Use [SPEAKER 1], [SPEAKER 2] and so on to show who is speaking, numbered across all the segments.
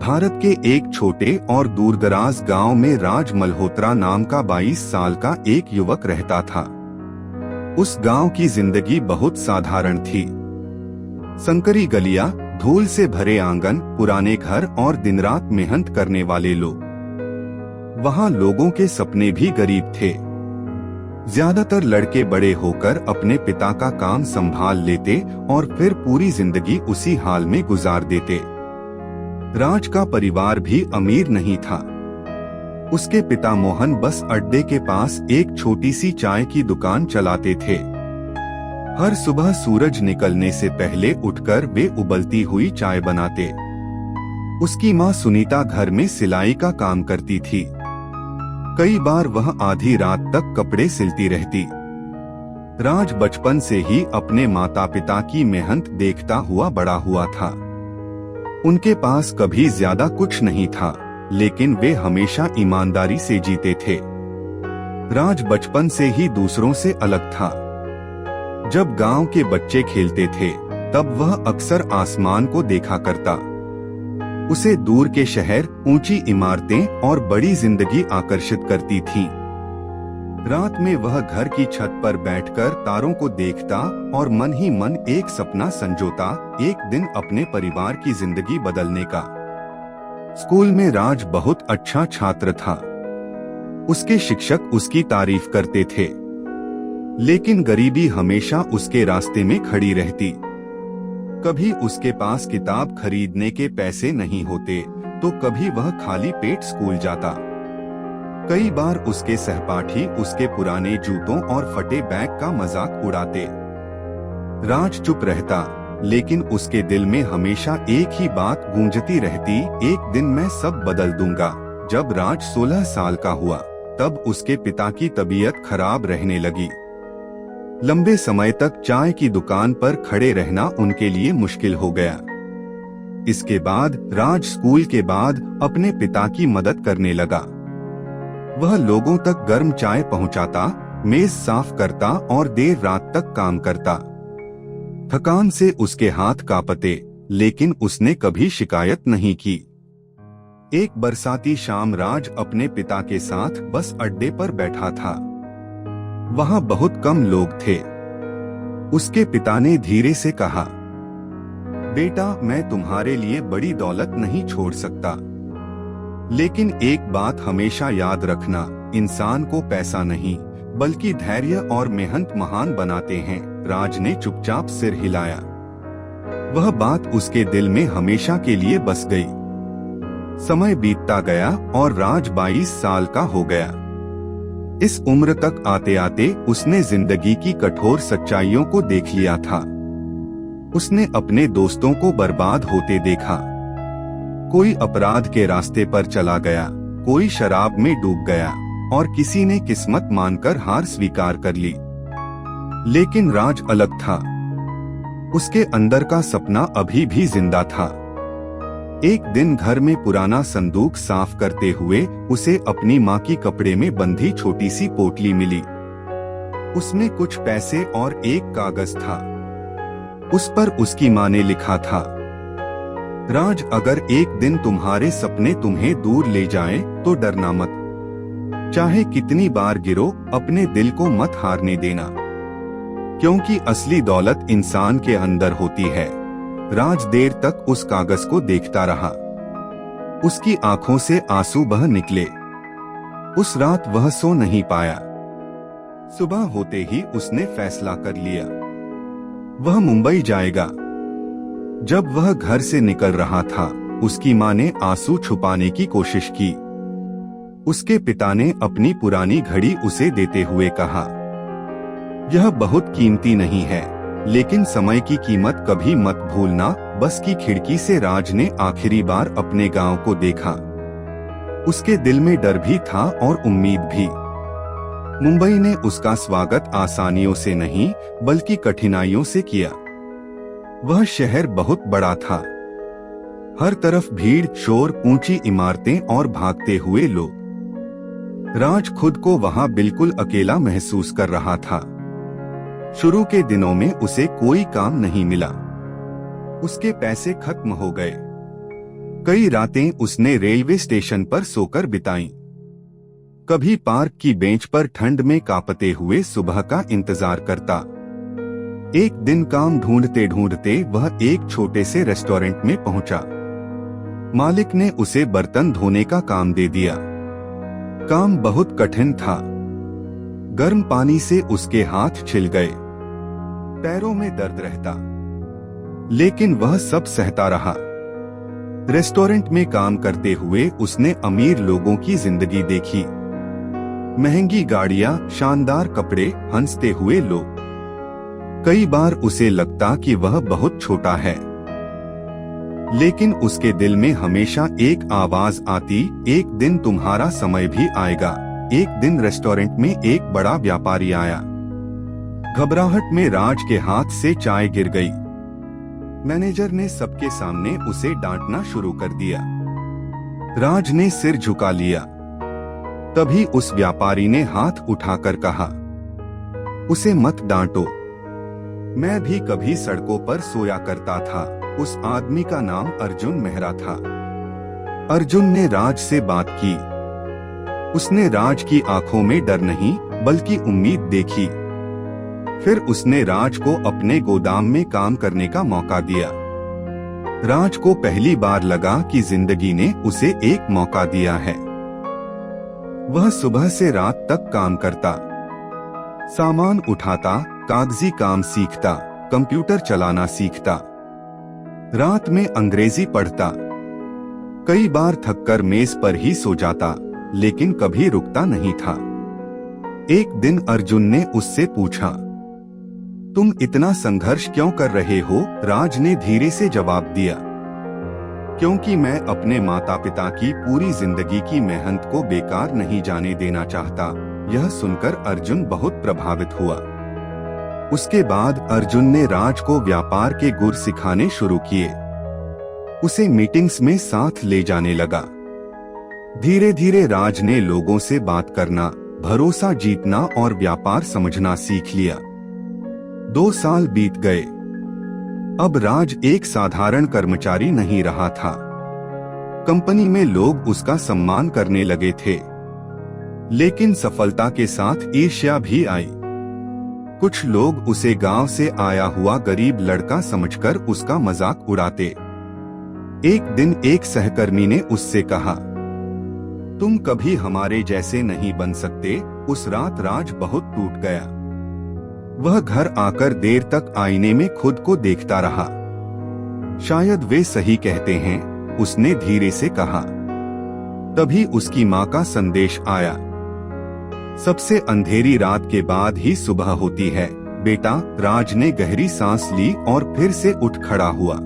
[SPEAKER 1] भारत के एक छोटे और दूरदराज गांव में राज मल्होत्रा नाम का 22 साल का एक युवक रहता था। उस गांव की जिंदगी बहुत साधारण थी। संकरी गलियां, धूल से भरे आंगन, पुराने घर और दिन रात मेहनत करने वाले लोग। वहां लोगों के सपने भी गरीब थे। ज्यादातर लड़के बड़े होकर अपने पिता का काम संभाल लेते और फिर पूरी जिंदगी उसी हाल में गुजार देते। राज का परिवार भी अमीर नहीं था। उसके पिता मोहन बस अड्डे के पास एक छोटी सी चाय की दुकान चलाते थे। हर सुबह सूरज निकलने से पहले उठकर वे उबलती हुई चाय बनाते। उसकी माँ सुनीता घर में सिलाई का काम करती थी। कई बार वह आधी रात तक कपड़े सिलती रहती। राज बचपन से ही अपने माता पिता की मेहनत देखता हुआ बड़ा हुआ था। उनके पास कभी ज्यादा कुछ नहीं था, लेकिन वे हमेशा ईमानदारी से जीते थे। राज बचपन से ही दूसरों से अलग था। जब गांव के बच्चे खेलते थे, तब वह अक्सर आसमान को देखा करता। उसे दूर के शहर, ऊंची इमारतें और बड़ी जिंदगी आकर्षित करती थीं। रात में वह घर की छत पर बैठकर तारों को देखता और मन ही मन एक सपना संजोता, एक दिन अपने परिवार की जिंदगी बदलने का। स्कूल में राज बहुत अच्छा छात्र था। उसके शिक्षक उसकी तारीफ करते थे, लेकिन गरीबी हमेशा उसके रास्ते में खड़ी रहती। कभी उसके पास किताब खरीदने के पैसे नहीं होते, तो कभी वह खाली पेट स्कूल जाता। कई बार उसके सहपाठी उसके पुराने जूतों और फटे बैग का मजाक उड़ाते। राज चुप रहता, लेकिन उसके दिल में हमेशा एक ही बात गूंजती रहती, एक दिन मैं सब बदल दूंगा। जब राज 16 साल का हुआ, तब उसके पिता की तबीयत खराब रहने लगी। लंबे समय तक चाय की दुकान पर खड़े रहना उनके लिए मुश्किल हो गया। इसके बाद राज स्कूल के बाद अपने पिता की मदद करने लगा। वह लोगों तक गर्म चाय पहुंचाता, मेज साफ करता और देर रात तक काम करता। थकान से उसके हाथ कांपते, लेकिन उसने कभी शिकायत नहीं की। एक बरसाती शाम राज अपने पिता के साथ बस अड्डे पर बैठा था। वहां बहुत कम लोग थे। उसके पिता ने धीरे से कहा, बेटा, मैं तुम्हारे लिए बड़ी दौलत नहीं छोड़ सकता, लेकिन एक बात हमेशा याद रखना, इंसान को पैसा नहीं बल्कि धैर्य और मेहनत महान बनाते हैं। राज ने चुपचाप सिर हिलाया। वह बात उसके दिल में हमेशा के लिए बस गई। समय बीतता गया और राज 22 साल का हो गया। इस उम्र तक आते आते उसने जिंदगी की कठोर सच्चाइयों को देख लिया था। उसने अपने दोस्तों को बर्बाद होते देखा। कोई अपराध के रास्ते पर चला गया, कोई शराब में डूब गया और किसी ने किस्मत मानकर हार स्वीकार कर ली। लेकिन राज अलग था। उसके अंदर का सपना अभी भी जिंदा था। एक दिन घर में पुराना संदूक साफ करते हुए उसे अपनी माँ की कपड़े में बंधी छोटी सी पोटली मिली। उसमें कुछ पैसे और एक कागज था। उस पर उसकी माँ ने लिखा था, राज, अगर एक दिन तुम्हारे सपने तुम्हें दूर ले जाएं, तो डरना मत। चाहे कितनी बार गिरो, अपने दिल को मत हारने देना, क्योंकि असली दौलत इंसान के अंदर होती है। राज देर तक उस कागज को देखता रहा। उसकी आंखों से आंसू बह निकले। उस रात वह सो नहीं पाया। सुबह होते ही उसने फैसला कर लिया, वह मुंबई जाएगा। जब वह घर से निकल रहा था, उसकी माँ ने आंसू छुपाने की कोशिश की। उसके पिता ने अपनी पुरानी घड़ी उसे देते हुए कहा, यह बहुत कीमती नहीं है, लेकिन समय की कीमत कभी मत भूलना। बस की खिड़की से राज ने आखिरी बार अपने गांव को देखा। उसके दिल में डर भी था और उम्मीद भी। मुंबई ने उसका स्वागत आसानियों से नहीं, बल्कि कठिनाइयों से किया। वह शहर बहुत बड़ा था। हर तरफ भीड़, शोर, ऊंची इमारतें और भागते हुए लोग। राज खुद को वहां बिल्कुल अकेला महसूस कर रहा था। शुरू के दिनों में उसे कोई काम नहीं मिला। उसके पैसे खत्म हो गए। कई रातें उसने रेलवे स्टेशन पर सोकर बिताईं। कभी पार्क की बेंच पर ठंड में कांपते हुए सुबह का इंतजार करता। एक दिन काम ढूंढते ढूंढते वह एक छोटे से रेस्टोरेंट में पहुंचा। मालिक ने उसे बर्तन धोने का काम दे दिया। काम बहुत कठिन था। गर्म पानी से उसके हाथ छिल गए, पैरों में दर्द रहता, लेकिन वह सब सहता रहा। रेस्टोरेंट में काम करते हुए उसने अमीर लोगों की जिंदगी देखी। महंगी गाड़ियां, शानदार कपड़े, हंसते हुए लोग। कई बार उसे लगता कि वह बहुत छोटा है, लेकिन उसके दिल में हमेशा एक आवाज आती, एक दिन तुम्हारा समय भी आएगा। एक दिन रेस्टोरेंट में एक बड़ा व्यापारी आया। घबराहट में राज के हाथ से चाय गिर गई। मैनेजर ने सबके सामने उसे डांटना शुरू कर दिया। राज ने सिर झुका लिया। तभी उस व्यापारी ने हाथ उठाकर कहा, उसे मत डांटो। मैं भी कभी सड़कों पर सोया करता था। उस आदमी का नाम अर्जुन मेहरा था। अर्जुन ने राज से बात की। उसने राज की आंखों में डर नहीं बल्कि उम्मीद देखी। फिर उसने राज को अपने गोदाम में काम करने का मौका दिया। राज को पहली बार लगा कि जिंदगी ने उसे एक मौका दिया है। वह सुबह से रात तक काम करता, सामान उठाता, कागजी काम सीखता, कंप्यूटर चलाना सीखता। रात में अंग्रेजी पढ़ता। कई बार थककर मेज पर ही सो जाता, लेकिन कभी रुकता नहीं था। एक दिन अर्जुन ने उससे पूछा, तुम इतना संघर्ष क्यों कर रहे हो? राज ने धीरे से जवाब दिया, क्योंकि मैं अपने माता पिता की पूरी जिंदगी की मेहनत को बेकार नहीं जाने देना चाहता। यह सुनकर अर्जुन बहुत प्रभावित हुआ। उसके बाद अर्जुन ने राज को व्यापार के गुर सिखाने शुरू किए। उसे मीटिंग्स में साथ ले जाने लगा। धीरे धीरे राज ने लोगों से बात करना, भरोसा जीतना और व्यापार समझना सीख लिया। 2 साल बीत गए। अब राज एक साधारण कर्मचारी नहीं रहा था। कंपनी में लोग उसका सम्मान करने लगे थे, लेकिन सफलता के साथ ईर्ष्या भी आई। कुछ लोग उसे गांव से आया हुआ गरीब लड़का समझकर उसका मजाक उड़ाते। एक दिन एक सहकर्मी ने उससे कहा, तुम कभी हमारे जैसे नहीं बन सकते। उस रात राज बहुत टूट गया। वह घर आकर देर तक आईने में खुद को देखता रहा। शायद वे सही कहते हैं, उसने धीरे से कहा। तभी उसकी माँ का संदेश आया, सबसे अंधेरी रात के बाद ही सुबह होती है बेटा। राज ने गहरी सांस ली और फिर से उठ खड़ा हुआ।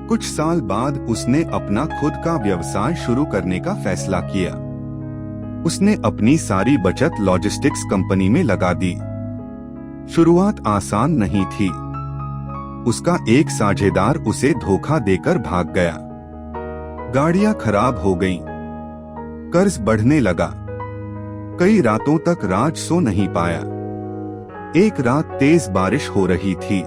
[SPEAKER 1] कुछ साल बाद उसने अपना खुद का व्यवसाय शुरू करने का फैसला किया। उसने अपनी सारी बचत लॉजिस्टिक्स कंपनी में लगा दी। शुरुआत आसान नहीं थी। उसका एक साझेदार उसे धोखा देकर भाग गया। गाड़ियां खराब हो गईं, कर्ज बढ़ने लगा। कई रातों तक राज सो नहीं पाया। एक रात तेज बारिश हो रही थी।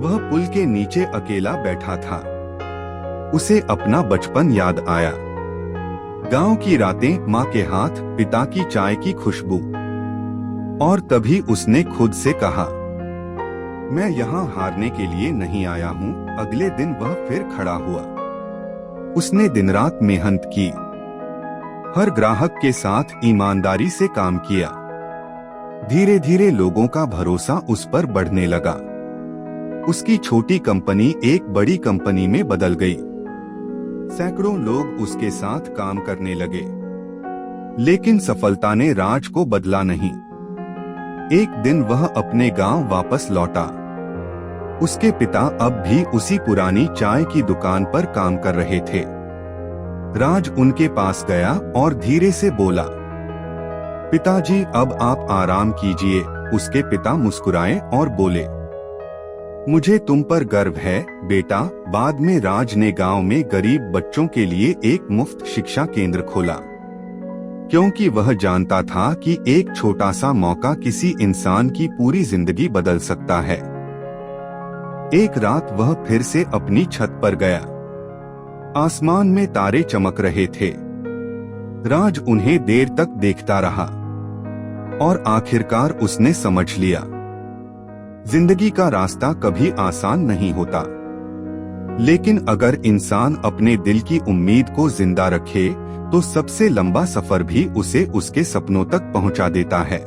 [SPEAKER 1] वह पुल के नीचे अकेला बैठा था। उसे अपना बचपन याद आया। गांव की रातें, माँ के हाथ, पिता की चाय की खुशबू। और तभी उसने खुद से कहा, मैं यहाँ हारने के लिए नहीं आया हूँ। अगले दिन वह फिर खड़ा हुआ। उसने दिन रात मेहनत की, हर ग्राहक के साथ ईमानदारी से काम किया। धीरे धीरे लोगों का भरोसा उस पर बढ़ने लगा। उसकी छोटी कंपनी एक बड़ी कंपनी में बदल गई। सैकड़ों लोग उसके साथ काम करने लगे। लेकिन सफलता ने राज को बदला नहीं। एक दिन वह अपने गांव वापस लौटा। उसके पिता अब भी उसी पुरानी चाय की दुकान पर काम कर रहे थे। राज उनके पास गया और धीरे से बोला, पिताजी अब आप आराम कीजिए। उसके पिता मुस्कुराए और बोले, मुझे तुम पर गर्व है बेटा। बाद में राज ने गांव में गरीब बच्चों के लिए एक मुफ्त शिक्षा केंद्र खोला, क्योंकि वह जानता था कि एक छोटा सा मौका किसी इंसान की पूरी जिंदगी बदल सकता है। एक रात वह फिर से अपनी छत पर गया। आसमान में तारे चमक रहे थे। राज उन्हें देर तक देखता रहा और आखिरकार उसने समझ लिया, जिंदगी का रास्ता कभी आसान नहीं होता, लेकिन अगर इंसान अपने दिल की उम्मीद को जिंदा रखे तो सबसे लंबा सफर भी उसे उसके सपनों तक पहुंचा देता है।